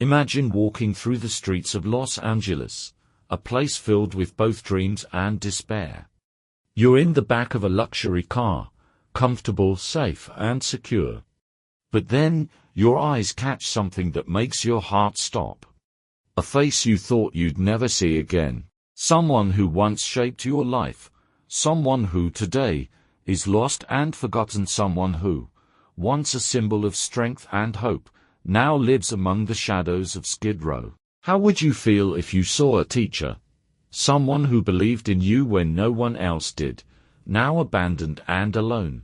Imagine walking through the streets of Los Angeles, a place filled with both dreams and despair. You're in the back of a luxury car, comfortable, safe, and secure. But then, your eyes catch something that makes your heart stop. A face you thought you'd never see again. Someone who once shaped your life. Someone who today is lost and forgotten. Someone who, once a symbol of strength and hope, now lives among the shadows of Skid Row. How would you feel if you saw a teacher? Someone who believed in you when no one else did, now abandoned and alone.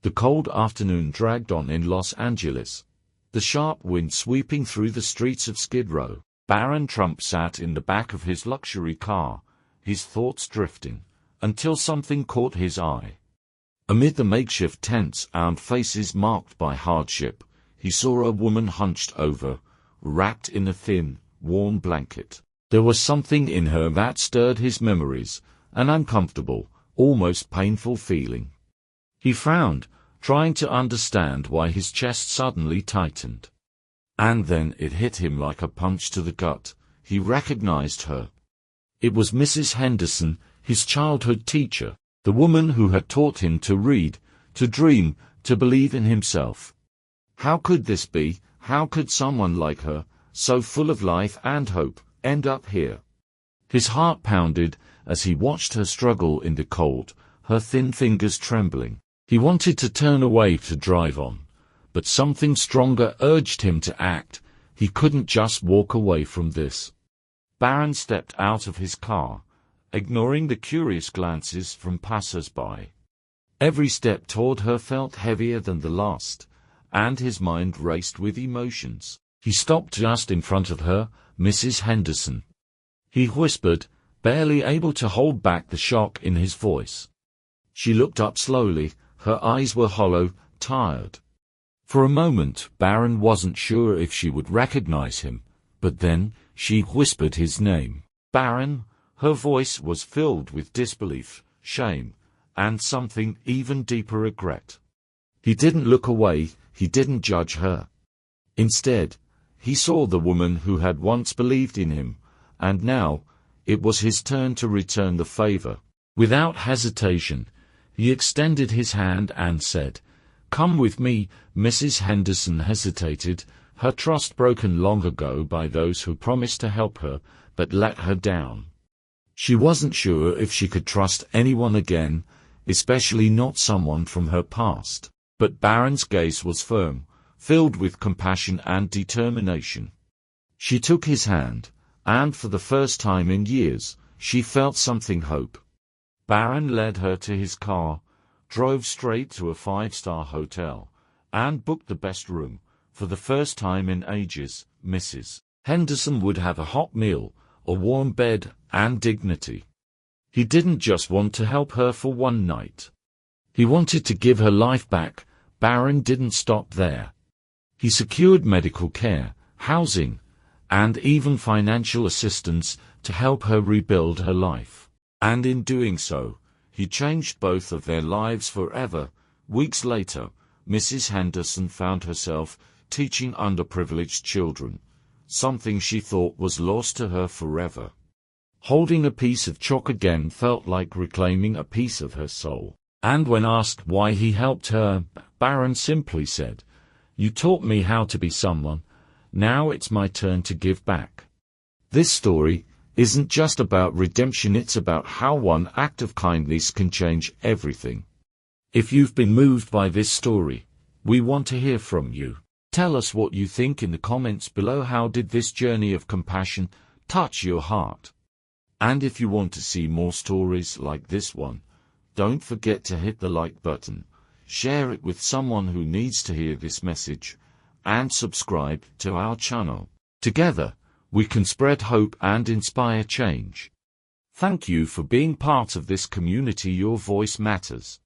The cold afternoon dragged on in Los Angeles, the sharp wind sweeping through the streets of Skid Row. Barron Trump sat in the back of his luxury car, his thoughts drifting, until something caught his eye. Amid the makeshift tents and faces marked by hardship, he saw a woman hunched over, wrapped in a thin, warm blanket. There was something in her that stirred his memories, an uncomfortable, almost painful feeling. He frowned, trying to understand why his chest suddenly tightened. And then it hit him like a punch to the gut. He recognized her. It was Mrs. Henderson, his childhood teacher, the woman who had taught him to read, to dream, to believe in himself. How could this be? How could someone like her, so full of life and hope, end up here? His heart pounded as he watched her struggle in the cold, her thin fingers trembling. He wanted to turn away to drive on, but something stronger urged him to act. He couldn't just walk away from this. Barron stepped out of his car, ignoring the curious glances from passers-by. Every step toward her felt heavier than the last, and his mind raced with emotions. He stopped just in front of her, Mrs. Henderson. He whispered, barely able to hold back the shock in his voice. She looked up slowly, her eyes were hollow, tired. For a moment, Barron wasn't sure if she would recognize him, but then, she whispered his name. Barron. Her voice was filled with disbelief, shame, and something even deeper, regret. He didn't look away, he didn't judge her. Instead, he saw the woman who had once believed in him, and now, it was his turn to return the favor. Without hesitation, he extended his hand and said, "Come with me." Mrs. Henderson hesitated, her trust broken long ago by those who promised to help her, but let her down. She wasn't sure if she could trust anyone again, especially not someone from her past. But Barron's gaze was firm, filled with compassion and determination. She took his hand, and for the first time in years, she felt something hope. Barron led her to his car, drove straight to a 5-star hotel, and booked the best room. For the first time in ages, Mrs. Henderson would have a hot meal, a warm bed, and dignity. He didn't just want to help her for one night. He wanted to give her life back. Barron didn't stop there. He secured medical care, housing, and even financial assistance to help her rebuild her life. And in doing so, he changed both of their lives forever. Weeks later, Mrs. Henderson found herself teaching underprivileged children, something she thought was lost to her forever. Holding a piece of chalk again felt like reclaiming a piece of her soul. And when asked why he helped her, Barron simply said, "You taught me how to be someone. Now it's my turn to give back." This story isn't just about redemption, it's about how one act of kindness can change everything. If you've been moved by this story, we want to hear from you. Tell us what you think in the comments below. How did this journey of compassion touch your heart? And if you want to see more stories like this one, don't forget to hit the like button, share it with someone who needs to hear this message, and subscribe to our channel. Together, we can spread hope and inspire change. Thank you for being part of this community. Your voice matters.